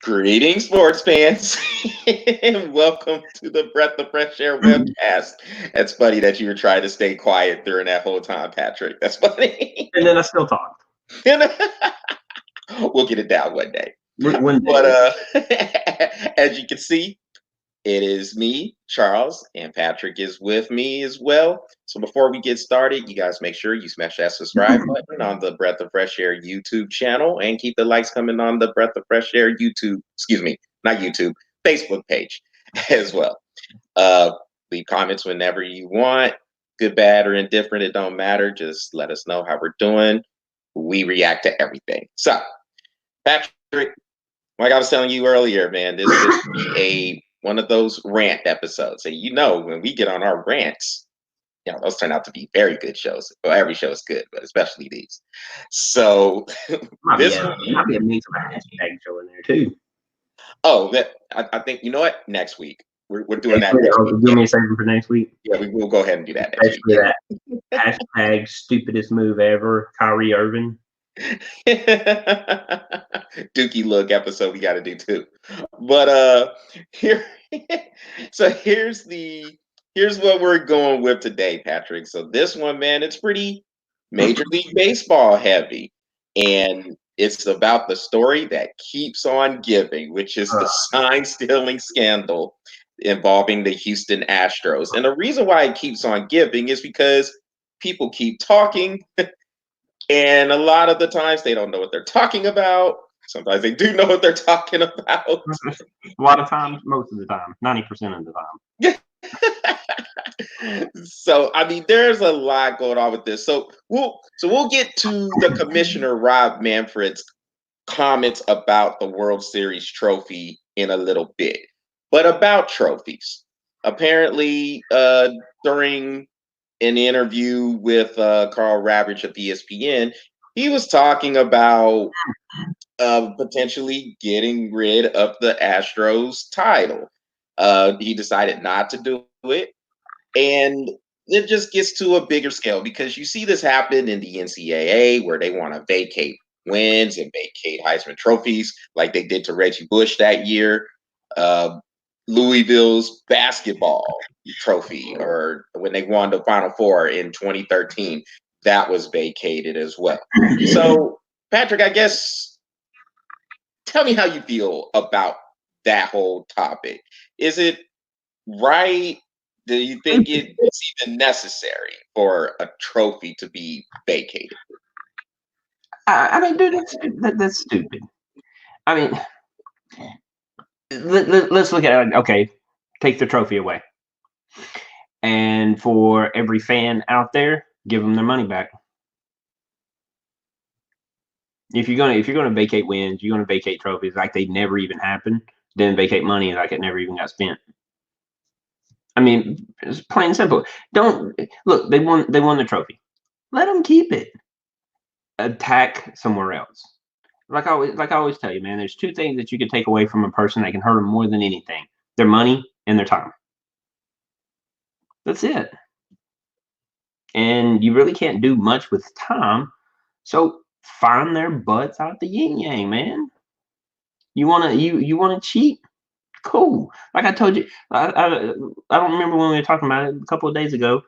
Greetings, sports fans, and welcome to the Breath of Fresh Air webcast. That's funny that you were trying to stay quiet during that whole time, Patrick. That's funny. And then I still talked. We'll get it down one day. One day. But as you can see, it is me, Charles, and Patrick is with me as well. So before we get started, you guys make sure you smash that subscribe button on the Breath of Fresh Air YouTube channel and keep the likes coming on the Breath of Fresh Air YouTube, not YouTube, Facebook page as well. Leave comments whenever you want, good, bad, or indifferent. It don't matter. Just let us know how we're doing. We react to everything. So, Patrick, like I was telling you earlier, man, this is one of those rant episodes. And when we get on our rants, those turn out to be very good shows. Well, every show is good, but especially these. So might be a mix of a hashtag show in there too. Oh, I think next week we're doing that. Next week. Do me a favor for next week. Yeah, we will go ahead and do that next week. That hashtag stupidest move ever, Kyrie Irving. Dookie look episode we got to do too. But here's what we're going with today, Patrick. So this one, man, it's pretty Major League Baseball heavy, and it's about the story that keeps on giving, which is the sign stealing scandal involving the Houston Astros. And the reason why it keeps on giving is because people keep talking. And a lot of the times they don't know what they're talking about. Sometimes they do know what they're talking about. A lot of times, most of the time, 90% of the time. So, I mean, there's a lot going on with this. So we'll get to the Commissioner Rob Manfred's comments about the World Series trophy in a little bit. But about trophies, apparently during an interview with Carl Ravitch of ESPN, he was talking about potentially getting rid of the Astros title. He decided not to do it, and it just gets to a bigger scale because you see this happen in the NCAA where they want to vacate wins and vacate Heisman trophies like they did to Reggie Bush that year. Louisville's basketball trophy, or when they won the Final Four in 2013, that was vacated as well. So, Patrick, I guess, tell me how you feel about that whole topic. Is it right? Do you think it's even necessary for a trophy to be vacated? I mean, dude, that's stupid. I mean, let's look at it. Okay, take the trophy away, and for every fan out there, give them their money back. If you're gonna vacate wins, you're gonna vacate trophies like they never even happened. Then vacate money like it never even got spent. I mean, it's plain and simple. Don't look. They won the trophy. Let them keep it. Attack somewhere else. Like I always tell you, man, there's two things that you can take away from a person that can hurt them more than anything: their money and their time. That's it. And you really can't do much with time. So find their butts out the yin yang, man. You wanna cheat? Cool. Like I told you, I don't remember when we were talking about it a couple of days ago.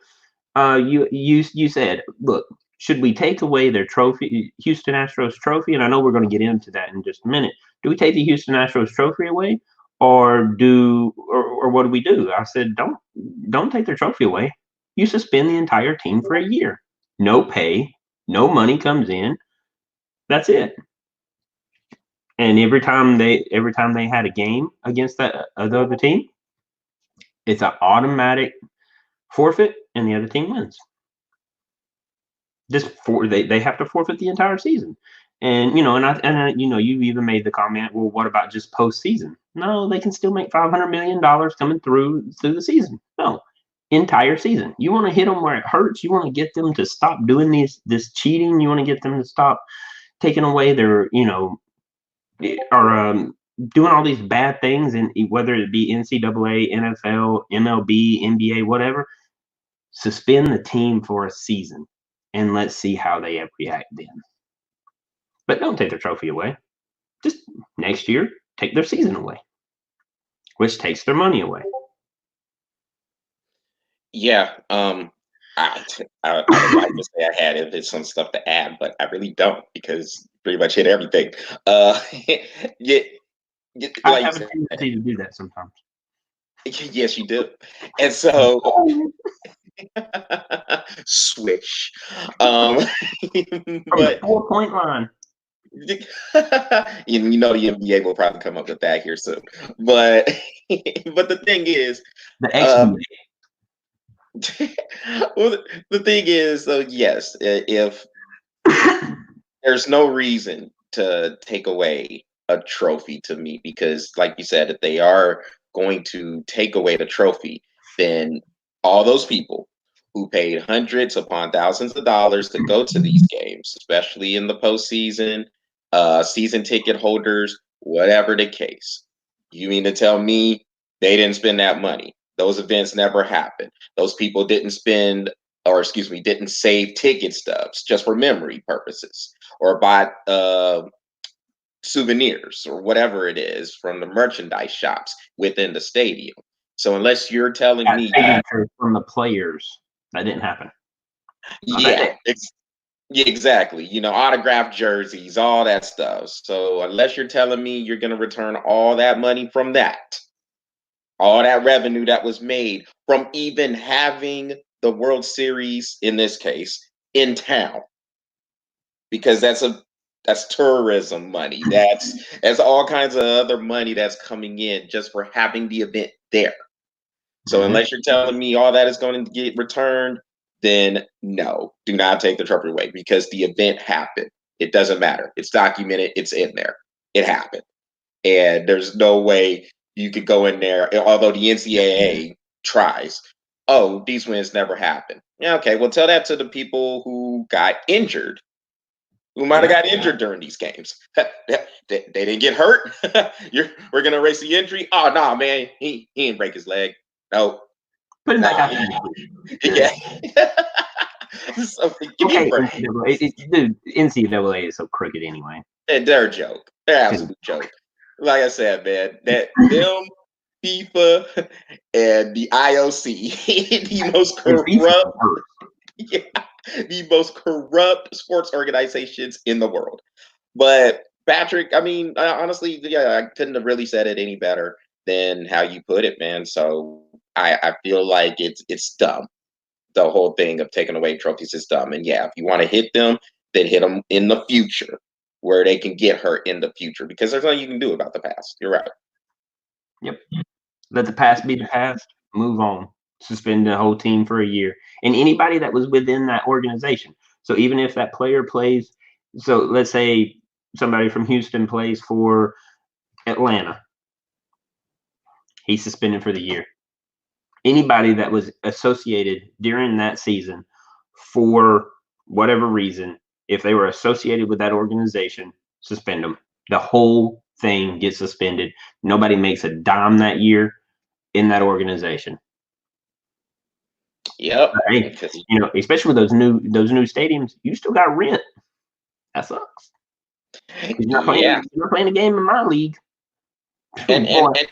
You said, look, should we take away their trophy, Houston Astros trophy? And I know we're going to get into that in just a minute. Do we take the Houston Astros trophy away, or what do we do? I said, don't take their trophy away. You suspend the entire team for a year. No pay, no money comes in. That's it. And every time they had a game against the other team, it's an automatic forfeit, and the other team wins. They have to forfeit the entire season. And you even made the comment, well, what about just postseason? No, they can still make $500 million coming through the season. No, entire season. You want to hit them where it hurts. You want to get them to stop doing this cheating. You want to get them to stop taking away their, or doing all these bad things, and whether it be NCAA, NFL, MLB, NBA, whatever. Suspend the team for a season, and let's see how they react then. But don't take the trophy away. Just next year, take their season away, which takes their money away. Yeah. I would like to say I had some stuff to add, but I really don't because pretty much hit everything. Yeah, I like you have a said, tendency to do that sometimes. yes, you do. And so Oh, switch. from the But 4-point line. you know the NBA will probably come up with that here soon. But but the thing is, The um, XBA. well, the thing is, yes, if there's no reason to take away a trophy to me because, like you said, if they are going to take away the trophy, then all those people who paid hundreds upon thousands of dollars to go to these games, especially in the postseason, season ticket holders, whatever the case, you mean to tell me they didn't spend that money? Those events never happened. Those people didn't spend, or excuse me, didn't save ticket stubs just for memory purposes or bought souvenirs or whatever it is from the merchandise shops within the stadium. So unless you're telling Got me, signatures from the players. That didn't happen. Not that yeah, day. yeah, exactly. You know, autographed jerseys, all that stuff. So unless you're telling me you're going to return all that money from that, all that revenue that was made from even having the World Series in this case in town, because that's tourism money. That's all kinds of other money that's coming in just for having the event there. So Mhm. unless you're telling me all that is going to get returned, then no, do not take the trophy away because the event happened. It doesn't matter. It's documented. It's in there. It happened, and there's no way you could go in there. Although the NCAA tries, oh, these wins never happened. Yeah, okay. Well, tell that to the people who got injured, who might have Yeah. got injured during these games. They didn't get hurt. We're gonna erase the injury. Oh no, man, he didn't break his leg. No, Put in no, that documentary. yeah. Good. So give me a Okay, break. NCAA. Dude, NCAA is so crooked anyway. They're a joke. They're an Couldn't- absolute joke. Like I said, man, that them, FIFA, and the IOC, the most And FIFA corrupt, hurt. yeah, the most corrupt sports organizations in the world. But Patrick, I mean, honestly, yeah, I couldn't have really said it any better than how you put it, man. So I feel like it's dumb. The whole thing of taking away trophies is dumb. And yeah, if you want to hit them, then hit them in the future where they can get hurt in the future because there's nothing you can do about the past. You're right. Yep. Let the past be the past. Move on. Suspend the whole team for a year. And anybody that was within that organization. So even if that player plays, so let's say somebody from Houston plays for Atlanta, he's suspended for the year. Anybody that was associated during that season for whatever reason, if they were associated with that organization, suspend them. The whole thing gets suspended. Nobody makes a dime that year in that organization. Yep. But hey, Because especially with those new stadiums, you still got rent. That sucks. You're not playing. yeah, You're not playing a game in my league. and and Boy, and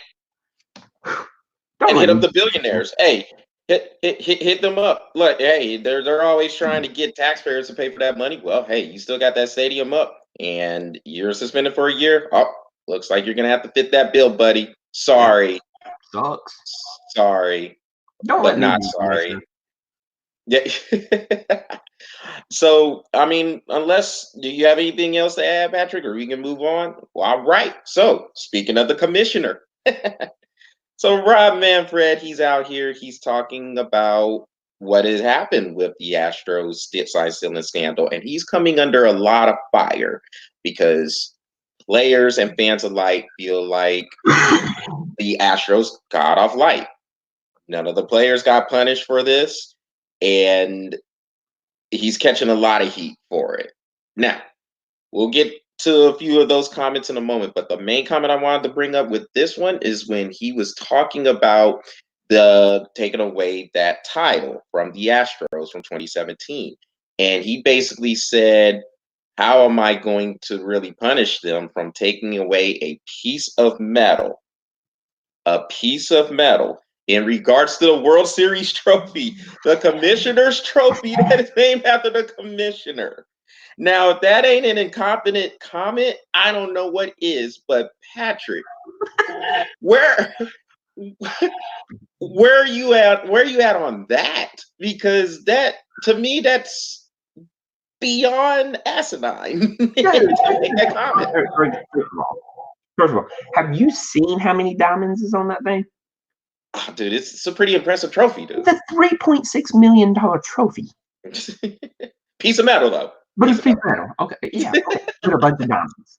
don't and let hit up me. the billionaires. Hey, hit them up. Look, hey, they're always trying to get taxpayers to pay for that money. Well, hey, you still got that stadium up, and you're suspended for a year. Oh, looks like you're gonna have to fit that bill, buddy. Yeah, Sorry, sucks. sorry, Don't let but me not be the sorry. commissioner. Yeah. So, I mean, unless do you have anything else to add, Patrick, or we can move on? Well, all right. So, speaking of the commissioner, so Rob Manfred, he's out here. He's talking about what has happened with the Astros sign stealing scandal, and he's coming under a lot of fire because players and fans alike feel like the Astros got off light. None of the players got punished for this, and he's catching a lot of heat for it. Now, we'll get to a few of those comments in a moment, but the main comment I wanted to bring up with this one is when he was talking about the taking away that title from the Astros from 2017. And he basically said how am I going to really punish them from taking away a piece of metal? A piece of metal in regards to the World Series trophy, the commissioner's trophy that is named after the commissioner. Now, if that ain't an incompetent comment, I don't know what is. But Patrick, where where are you at? Where are you at on that? Because that, to me, that's beyond asinine to make that comment. First of all, have you seen how many diamonds is on that thing? Oh, dude, it's a pretty impressive trophy, dude. It's a $3.6 million trophy. Piece of metal, though. But it's piece of metal. Okay, yeah. Okay. With a bunch of diamonds.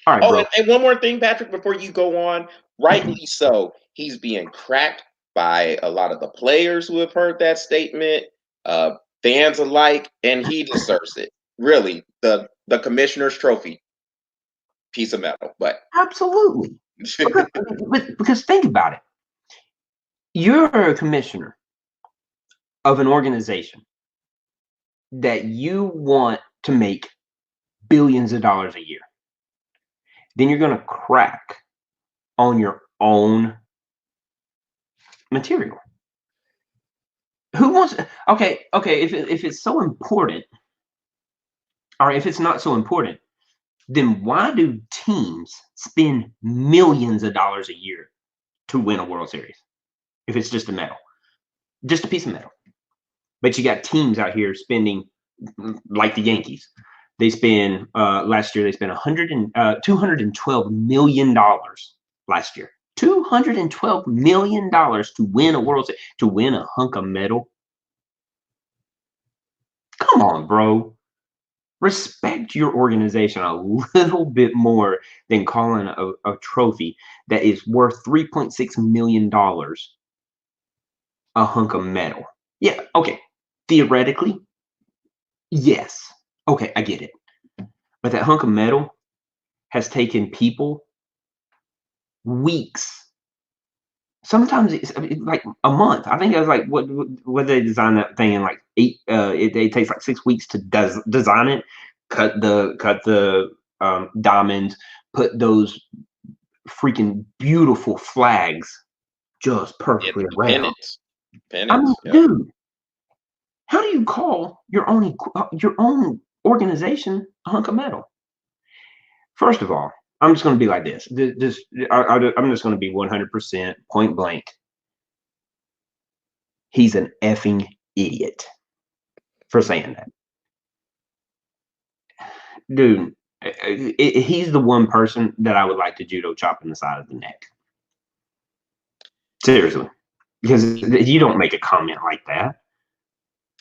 All right, Oh, bro. and one more thing, Patrick, before you go on. Rightly so, he's being cracked by a lot of the players who have heard that statement, fans alike, and he deserves it. Really, the commissioner's trophy, piece of metal. But Absolutely. Because think about it. You're a commissioner of an organization that you want to make billions of dollars a year. Then you're going to crack on your own material. Who wants? Okay. If it's so important, or if it's not so important, then why do teams spend millions of dollars a year to win a World Series? If it's just just a piece of metal. But you got teams out here spending, like the Yankees. They spend last year. They spent $212 million last year. $212 million to win a World Series, to win a hunk of metal. Come on, bro. Respect your organization a little bit more than calling a trophy that is worth $3.6 million a hunk of metal. Yeah, okay. Theoretically, yes. Okay, I get it. But that hunk of metal has taken people weeks. Sometimes it's like a month. I think it was like what they designed that thing in like 8. It takes like 6 weeks to design it, cut the diamonds, put those freaking beautiful flags just perfectly around. I mean, dude, how do you call your own organization a hunk of metal? First of all, I'm just going to be like this. I'm just going to be 100% point blank. He's an effing idiot for saying that. Dude, he's the one person that I would like to judo chop in the side of the neck. Seriously. Because you don't make a comment like that.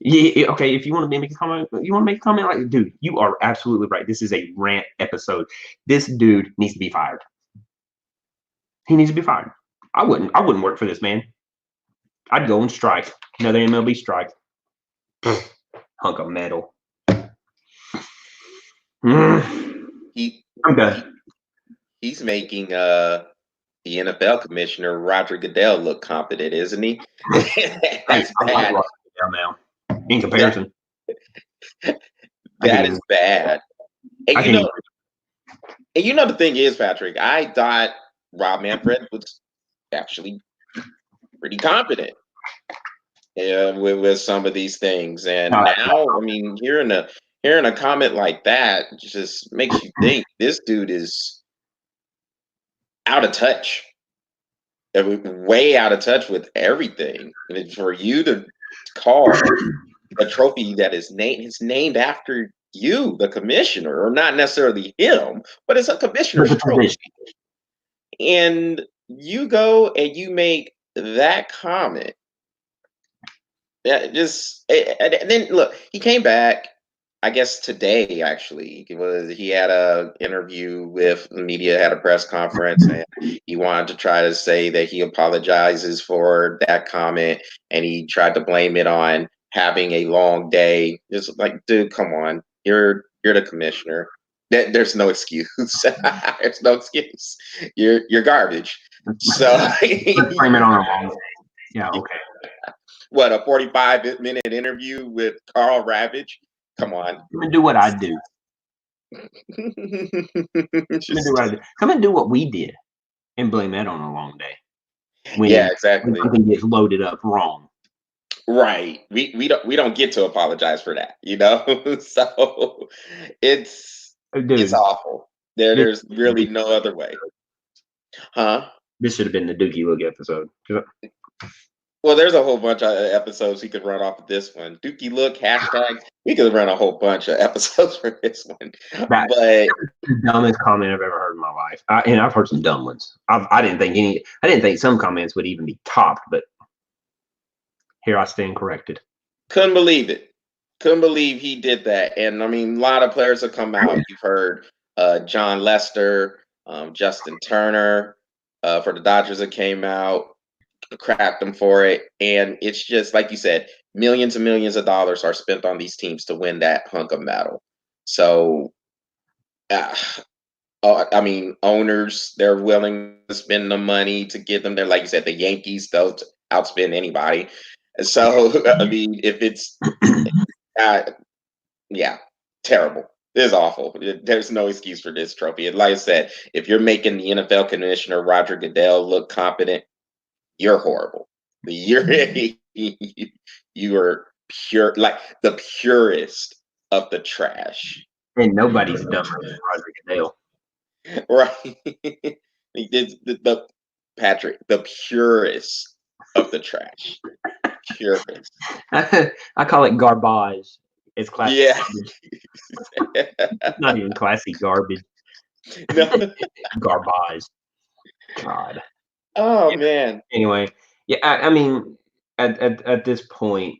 Yeah, okay, if you want to make a comment, like, dude, you are absolutely right. This is a rant episode. This dude needs to be fired. He needs to be fired. I wouldn't work for this man. I'd go and strike. Another MLB strike. Hunk of metal. I'm done. He's making the NFL commissioner Roger Goodell look competent, isn't he? That's bad. Now, in comparison, that is bad. And you know the thing is, Patrick, I thought Rob Manfred was actually pretty competent with some of these things, and now, I mean, hearing a comment like that just makes you think this dude is out of touch, way out of touch with everything. And for you to call a trophy that is named after you, the commissioner, or not necessarily him, but it's a commissioner's trophy, and you go and you make that comment. Yeah, and then look, he came back. I guess today, actually, he had a interview with the media, had a press conference, and he wanted to try to say that he apologizes for that comment, and he tried to blame it on having a long day. It's like, dude, come on, you're the commissioner. There's no excuse. There's no excuse. You're garbage. So blame it on a long day. Yeah, okay. What, a 45-minute interview with Carl Ravage? Come on. Come and do what I do. Come and do what I do. Come and do what we did, and blame that on a long day. Yeah, When exactly. something gets loaded up wrong. Right. We don't get to apologize for that, So it's Dude, awful. There's really no other way. Huh? this should have been the Dookie Look episode. Well, there's a whole bunch of episodes we could run off of this one. Dookie Look, hashtag. We could run a whole bunch of episodes for this one. That But the dumbest comment I've ever heard in my life. And I've heard some dumb ones. I didn't think some comments would even be topped, but here I stand corrected. couldn't believe it. Couldn't believe he did that. And I mean, a lot of players have come out. You've heard John Lester, Justin Turner for the Dodgers that came out, cracked them for it. And it's just like you said, millions and millions of dollars are spent on these teams to win that hunk of metal. So, I mean, owners, they're willing to spend the money to get them there. Like you said, the Yankees, they'll outspend anybody. So, I mean, if it's uh, yeah, terrible. It is awful. There's no excuse for this trophy. And like I said, if you're making the NFL commissioner Roger Goodell look competent, you're horrible. You're you are pure, like the purest of the trash. And nobody's dumber than Roger Goodell. Right. The Patrick, the purest of the trash. Purest. I call it garbage. It's classic. Yeah. It's not even classy garbage. No. Garbage. God. Oh man. Anyway, yeah, I mean, at this point,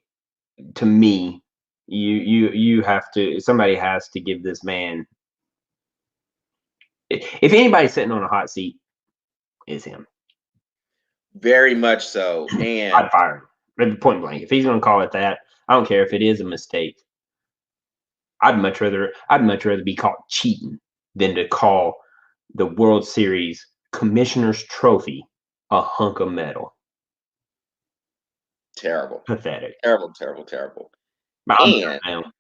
to me, you have to. Somebody has to give this man. If anybody's sitting on a hot seat, it's him. Very much so. And I'd fire him. Point blank. If he's going to call it that, I don't care if it is a mistake. I'd much rather be caught cheating than to call the World Series Commissioner's Trophy a hunk of metal. terrible. Pathetic. Terrible, terrible, terrible. And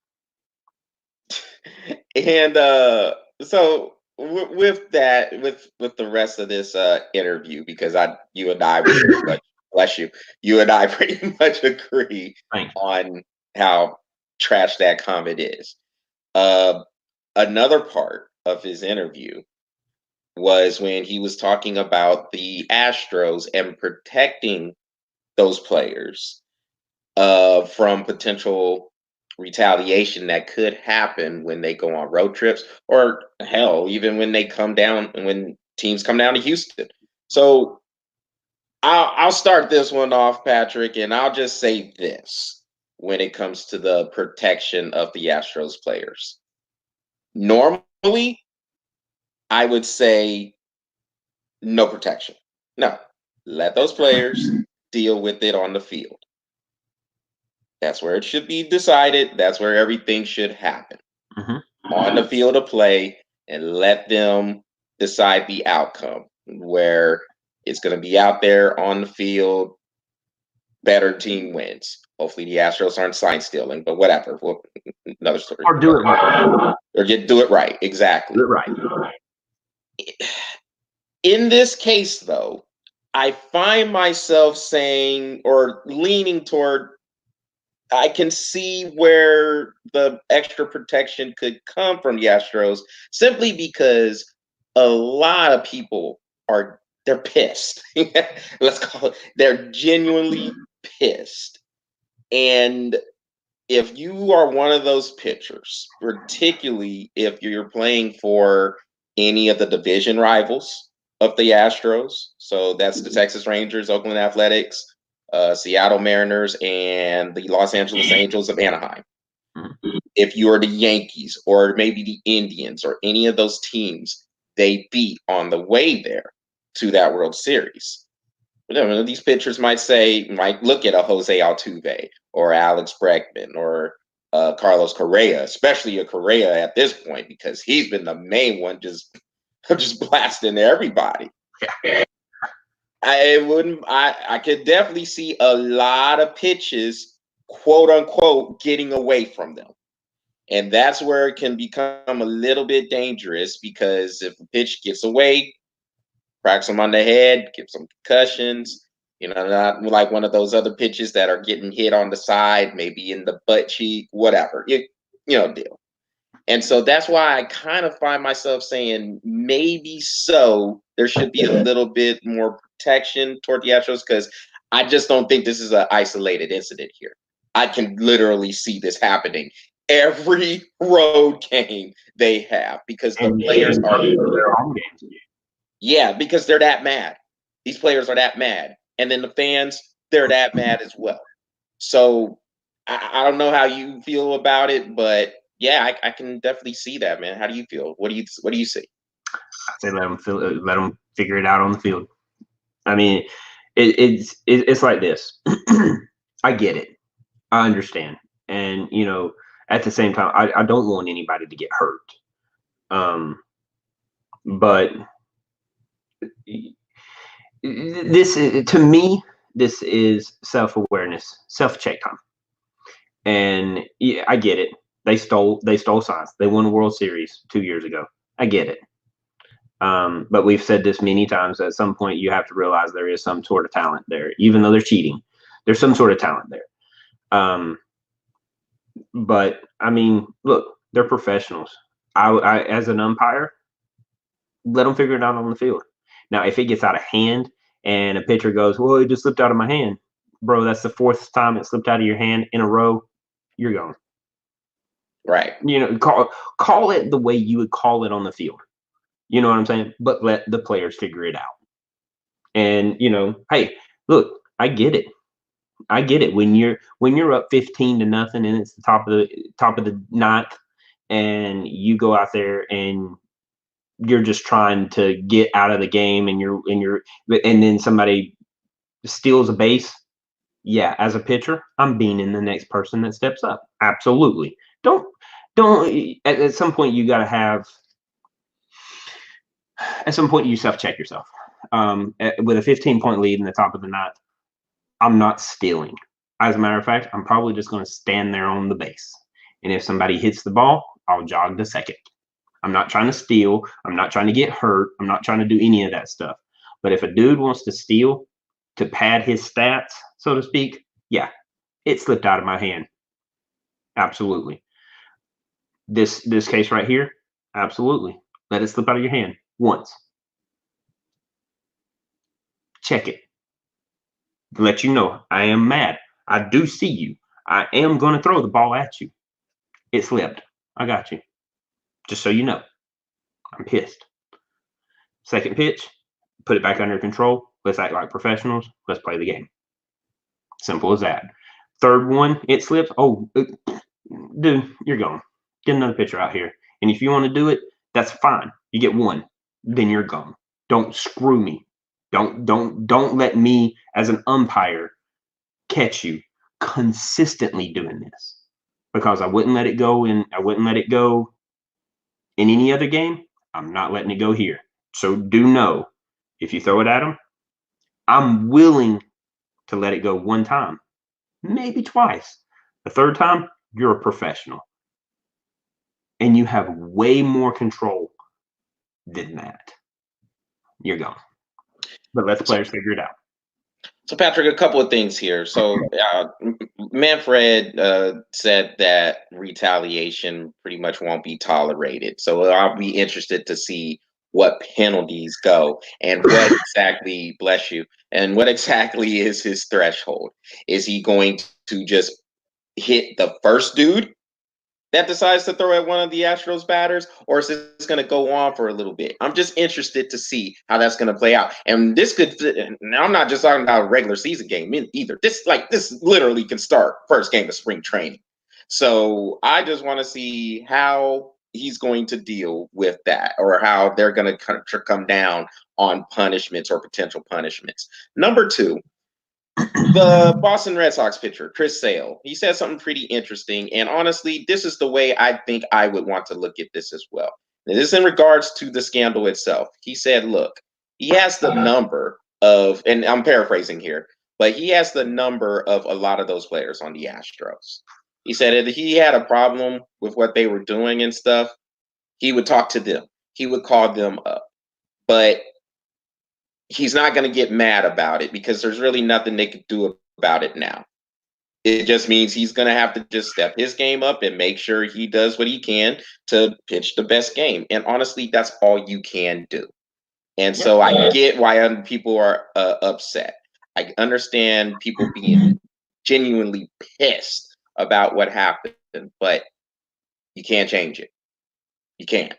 And so with that, with the rest of this interview, because you and I pretty much, bless you, you and I pretty much agree on how trash that comment is. Another part of his interview was when he was talking about the Astros and protecting those players from potential retaliation that could happen when they go on road trips, or hell, even when when teams come down to Houston. So I'll start this one off, Patrick, and I'll just say this when it comes to the protection of the Astros players. Normally, I would say no protection. No, let those players deal with it on the field. That's where it should be decided. That's where everything should happen. On the field of play, and let them decide the outcome, where it's going to be out there on the field, better team wins. Hopefully the Astros aren't sign stealing, but whatever. Well, another story. Or do it right. Or do it right. Exactly. Do it right. In this case, though, I find myself saying or leaning toward, I can see where the extra protection could come from the Astros, simply because a lot of people they're pissed. Let's call it, they're genuinely pissed. And if you are one of those pitchers, particularly if you're playing for any of the division rivals of the Astros, so that's the Texas Rangers, Oakland Athletics, Seattle Mariners, and the Los Angeles Angels of Anaheim. If you are the Yankees or maybe the Indians or any of those teams they beat on the way there to that World Series, these pitchers might look at a Jose Altuve or Alex Bregman or Carlos Correa, especially a Correa at this point, because he's been the main one just blasting everybody. I could definitely see a lot of pitches, quote unquote, getting away from them. And that's where it can become a little bit dangerous because if the pitch gets away, cracks them on the head, gives them concussions. Not like one of those other pitches that are getting hit on the side, maybe in the butt cheek, whatever. Deal. And so that's why I kind of find myself saying maybe so there should be a little bit more protection toward the Astros because I just don't think this is an isolated incident here. I can literally see this happening every road game they have because the players and are, their home games. yeah, because they're that mad. These players are that mad. And then the fans, they're that mad as well. So I don't know how you feel about it, but yeah, I can definitely see that, man. How do you feel? What do you see? I say let them figure it out on the field. I mean, it's like this. I get it. I understand, and at the same time, I don't want anybody to get hurt. But this is, to me, this is self-awareness, self-check time. And yeah, I get it. They stole signs. They won a World Series 2 years ago. I get it. But we've said this many times. At some point, you have to realize there is some sort of talent there, even though they're cheating. There's some sort of talent there. But I mean, look, they're professionals. I as an umpire, let them figure it out on the field. Now, if it gets out of hand and a pitcher goes, "Well, it just slipped out of my hand," bro, that's the fourth time it slipped out of your hand in a row. You're gone. Right. Call it the way you would call it on the field. You know what I'm saying? But let the players figure it out. And hey, look, I get it. I get it. When you're up 15-0 and it's the top of the ninth, and you go out there and you're just trying to get out of the game, and then somebody steals a base. Yeah, as a pitcher, I'm being the next person that steps up. Absolutely. Don't at some point you got to have. At some point, you self-check yourself. With a 15-point lead in the top of the ninth, I'm not stealing. As a matter of fact, I'm probably just going to stand there on the base. And if somebody hits the ball, I'll jog to second. I'm not trying to steal. I'm not trying to get hurt. I'm not trying to do any of that stuff. But if a dude wants to steal to pad his stats, so to speak, yeah, it slipped out of my hand. Absolutely. This case right here, absolutely. Let it slip out of your hand once. Check it. Let you know I am mad. I do see you. I am going to throw the ball at you. It slipped. I got you. Just so you know, I'm pissed. Second pitch, put it back under control. Let's act like professionals. Let's play the game. Simple as that. Third one, it slips. Oh, dude, you're gone. Get another pitcher out here. And if you want to do it, that's fine. You get one. Then you're gone. Don't screw me. Don't let me as an umpire catch you consistently doing this, because I wouldn't let it go in any other game. I'm not letting it go here. So do know, if you throw it at them, I'm willing to let it go one time, maybe twice. The third time, you're a professional and you have way more control than that. You're gone. But let the players figure it out. So, Patrick, a couple of things here. So, Manfred said that retaliation pretty much won't be tolerated. So, I'll be interested to see what penalties go and what exactly, bless you, and what exactly is his threshold. Is he going to just hit the first dude that decides to throw at one of the Astros batters, or is this going to go on for a little bit? I'm just interested to see how that's going to play out. And this could, now I'm not just talking about a regular season game either. This literally can start first game of spring training. So I just want to see how he's going to deal with that, or how they're going to come down on punishments or potential punishments. Number two, the Boston Red Sox pitcher, Chris Sale, he said something pretty interesting. And honestly, this is the way I think I would want to look at this as well. And this is in regards to the scandal itself. He said, look, he has the number of, and I'm paraphrasing here, but he has the number of a lot of those players on the Astros. He said if he had a problem with what they were doing and stuff, he would talk to them. He would call them up. But he's not going to get mad about it because there's really nothing they could do about it now. It just means he's going to have to just step his game up and make sure he does what he can to pitch the best game. And honestly, that's all you can do. And so I get why people are upset. I understand people being genuinely pissed about what happened, but you can't change it. You can't.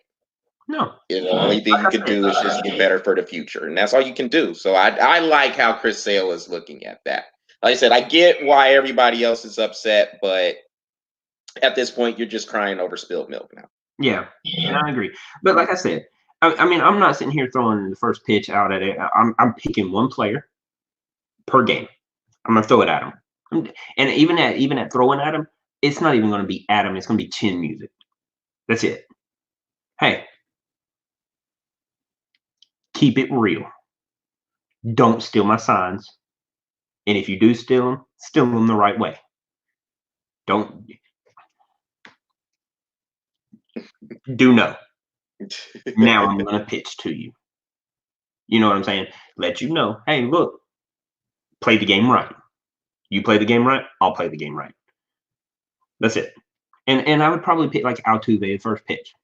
No. The only thing you can do is just get better for the future, and that's all you can do. So I like how Chris Sale is looking at that. Like I said, I get why everybody else is upset, but at this point, you're just crying over spilled milk now. Yeah, and I agree. But like I said, I mean, I'm not sitting here throwing the first pitch out at it. I'm picking one player per game. I'm gonna throw it at him, and even at throwing at him, it's not even gonna be at him. It's gonna be chin music. That's it. Hey, keep it real. Don't steal my signs. And if you do steal them the right way. Don't do no. Now I'm gonna pitch to you. You know what I'm saying? Let you know, hey, look, play the game right. You play the game right, I'll play the game right. That's it. And I would probably pick like Altuve the first pitch.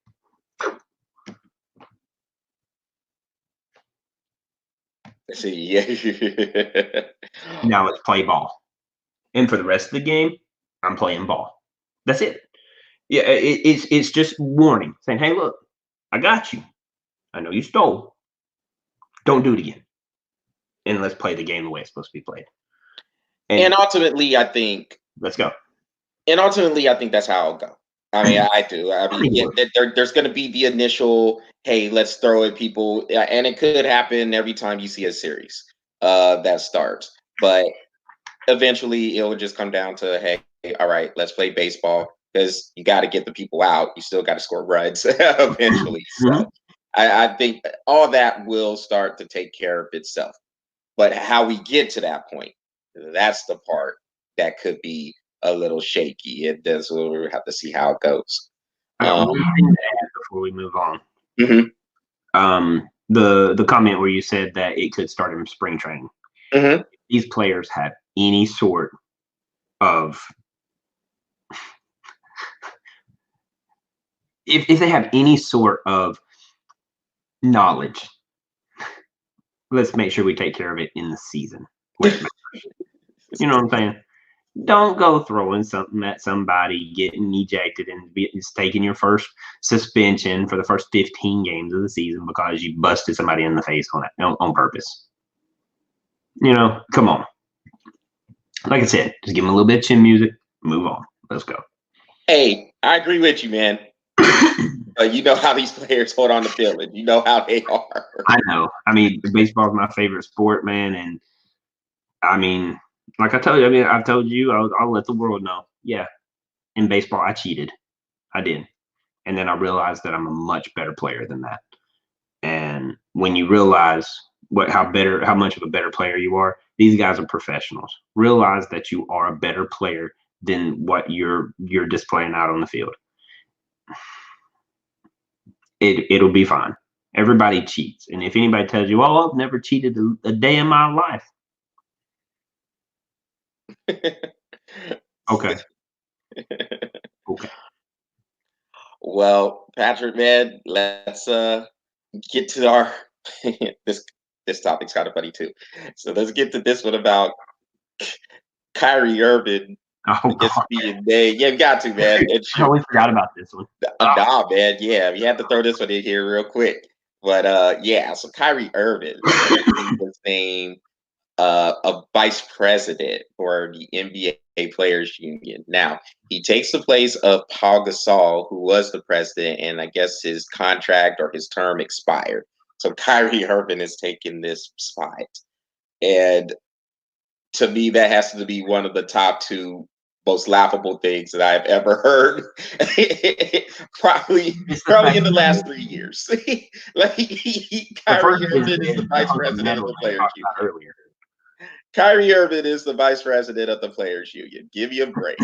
See, yeah. Now let's play ball. And for the rest of the game, I'm playing ball. That's it. Yeah, it's just warning, saying, hey, look, I got you. I know you stole. Don't do it again. And let's play the game the way it's supposed to be played. And ultimately, I think. Let's go. And ultimately, I think that's how it'll go. I mean, I do. I mean, there's going to be the initial, hey, let's throw at people. And it could happen every time you see a series that starts. But eventually, it will just come down to, hey, all right, let's play baseball. Because you got to get the people out. You still got to score runs eventually. So I think all that will start to take care of itself. But how we get to that point, that's the part that could be a little shaky. It does. We'll have to see how it goes. One thing to add before we move on. Mm-hmm. The comment where you said that it could start in spring training. Mm-hmm. If these players have any sort of if they have any sort of knowledge, let's make sure we take care of it in the season. You know what I'm saying? Don't go throwing something at somebody, getting ejected, and it's taking your first suspension for the first 15 games of the season because you busted somebody in the face on purpose. You know, come on. Like I said, just give them a little bit of chin music, move on. Let's go. Hey, I agree with you, man. You know how these players hold on to feeling. You know how they are. I know. I mean, baseball is my favorite sport, man. And I mean, like I told you, I've told you, I'll let the world know. Yeah, in baseball, I cheated. I did. And then I realized that I'm a much better player than that. And when you realize how much of a better player you are, these guys are professionals. Realize that you are a better player than what you're displaying out on the field. It'll be fine. Everybody cheats. And if anybody tells you, oh, I've never cheated a day in my life. Okay. Okay. Well, Patrick, man, let's get to our this topic's kind of funny too. So let's get to this one about Kyrie Irving. Being made. Yeah, we got to, man. I totally forgot about this one. Nah, man. Yeah, we had to throw this one in here real quick. But yeah, so Kyrie Irving was named a vice president for the NBA Players Union. Now, he takes the place of Paul Gasol, who was the president, and I guess his contract or his term expired. So Kyrie Irving is taking this spot. And to me, that has to be one of the top two most laughable things that I've ever heard. probably in the last 3 years. Kyrie Irving is the vice president of the Players Union. Kyrie Irving is the vice president of the Players Union. Give me a break.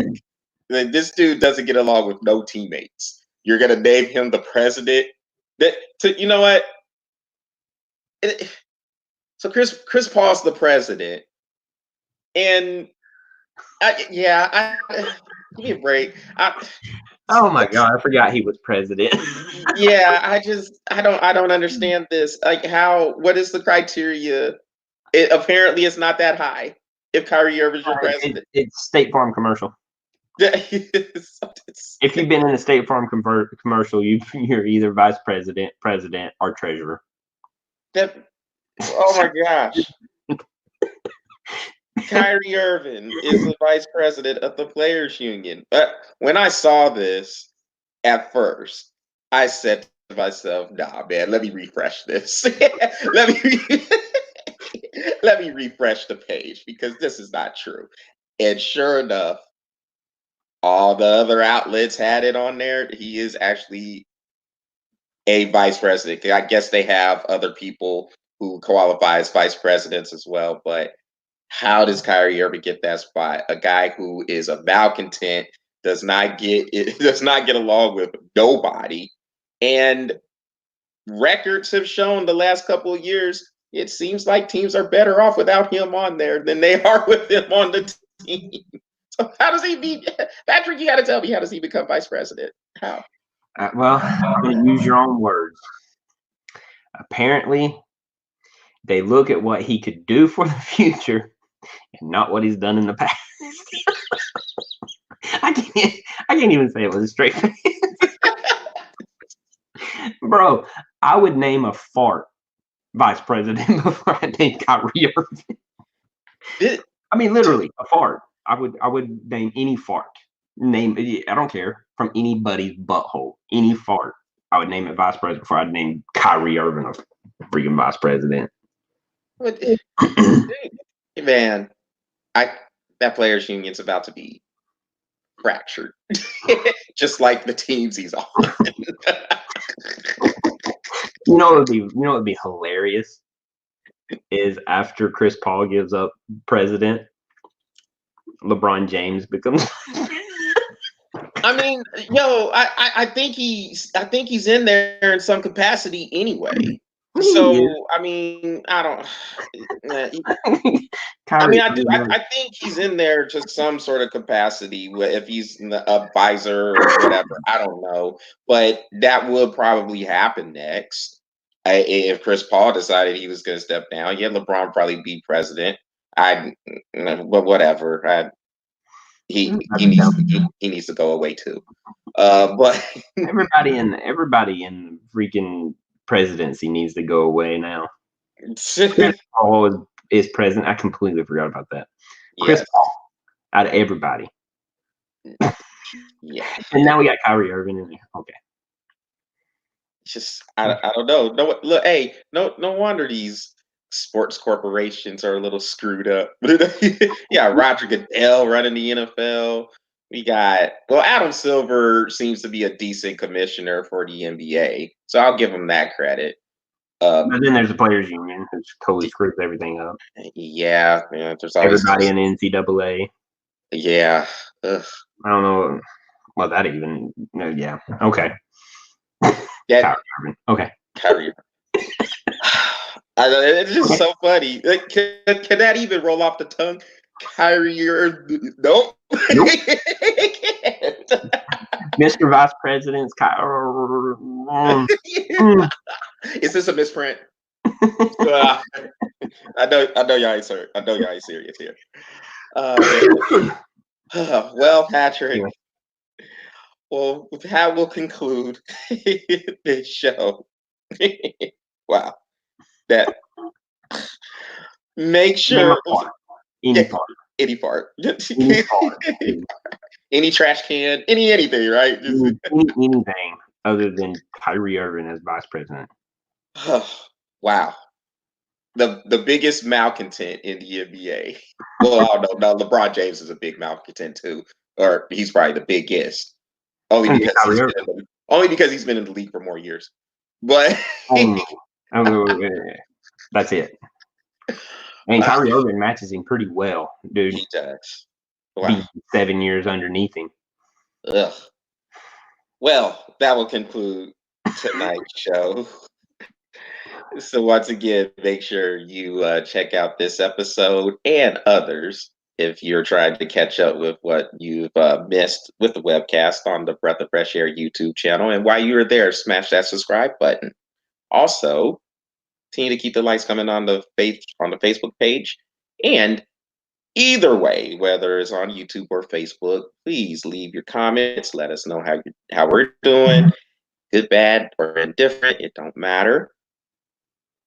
This dude doesn't get along with no teammates. You're gonna name him the president. You know what? So Chris Paul's the president, and give me a break. Oh my God, I forgot he was president. Yeah, I don't understand this. Like, what is the criteria? It apparently it's not that high if Kyrie Irving's your president. It's State Farm commercial. If you've been in a State Farm commercial, you're either vice president, or treasurer. Oh my gosh. Kyrie Irving is the vice president of the Players Union. But when I saw this at first, I said to myself, nah, man, let me refresh this. let me refresh the page because this is not true. And sure enough, all the other outlets had it on there. He is actually a vice president. I guess they have other people who qualify as vice presidents as well. But how does Kyrie Irving get that spot? A guy who is a malcontent, does not get along with nobody, and records have shown the last couple of years. It seems like teams are better off without him on there than they are with him on the team. So how does he be, Patrick? You got to tell me, how does he become vice president? How? Well, I'm going to use your own words. Apparently, they look at what he could do for the future and not what he's done in the past. I can't even say it with a straight face. Bro, I would name a fart vice president before I name Kyrie Irving. I mean, literally, a fart. I would name any fart. I don't care, from anybody's butthole. Any fart. I would name it vice president before I'd name Kyrie Irving a freaking vice president. Man, that Players Union's about to be fractured, just like the teams he's on. You know what would be hilarious is after Chris Paul gives up president, LeBron James becomes. I mean, I think he's in there in some capacity anyway. So I mean, I don't. I think he's in there to some sort of capacity. If he's an advisor or whatever, I don't know. But that would probably happen next. If Chris Paul decided he was going to step down, LeBron probably be president. But whatever. He needs to go away too. But everybody in the freaking presidency needs to go away now. Chris Paul is president. I completely forgot about that. Chris Paul, out of everybody. Yeah. And now we got Kyrie Irving in there. Okay. Just I don't know. No, look, hey, no wonder these sports corporations are a little screwed up. Yeah, Roger Goodell running the NFL. We got Adam Silver seems to be a decent commissioner for the NBA, so I'll give him that credit. But then there's the Players Union, which totally screws everything up. Yeah, there's always everybody in the NCAA. Yeah, I don't know. Well, that even yeah. Okay. Kyrie Irving. Okay. Kyrie. It's just so funny. Like, can that even roll off the tongue? Kyrie Irving. Nope. Mr. Vice President's Is this a misprint? I know y'all ain't serious. I know y'all ain't serious here. Well, Patrick. Yeah. Well, that will conclude this show. Wow. That. Make sure. Any part. Any part. Any trash can. Anything, right? Anything other than Kyrie Irving as vice president. Wow. The biggest malcontent in the NBA. Well, I don't know. LeBron James is a big malcontent too, or he's probably the biggest. Only because he's been in the league for more years. But that's it. And Kyrie Irving matches him pretty well, dude. He does. Wow. 7 years underneath him. Ugh. Well, that will conclude tonight's show. So once again, make sure you check out this episode and others if you're trying to catch up with what you've missed with the webcast on the Breath of Fresh Air YouTube channel. And while you're there, smash that subscribe button. Also, continue to keep the likes coming on the Facebook page. And either way, whether it's on YouTube or Facebook, please leave your comments. Let us know how we're doing, good, bad, or indifferent. It don't matter.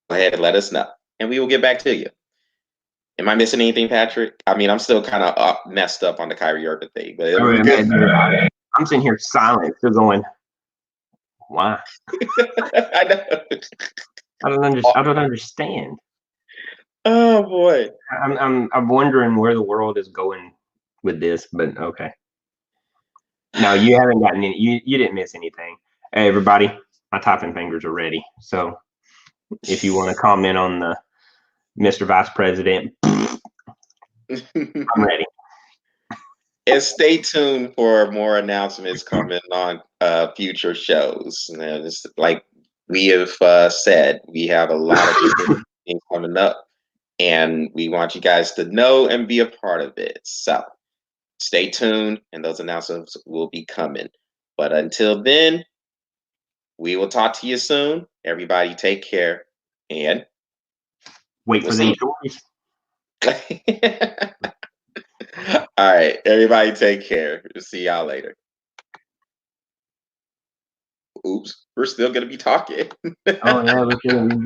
Go ahead and let us know, and we will get back to you. Am I missing anything, Patrick? I mean, I'm still kind of messed up on the Kyrie Irving thing, but we're good. I'm sitting here silent, still going, why? I know. I don't understand. Oh boy. I'm wondering where the world is going with this, but okay. No, you haven't gotten any. You didn't miss anything. Hey, everybody, my typing fingers are ready. So if you want to comment on the Mr. Vice President, I'm ready. And stay tuned for more announcements coming on future shows. And it's like we have said, we have a lot of different things coming up, and we want you guys to know and be a part of it. So stay tuned, and those announcements will be coming. But until then, we will talk to you soon. Everybody take care, and wait for the stories. All right, everybody take care. See y'all later. Oops, we're still going to be talking. Oh, yeah, we should.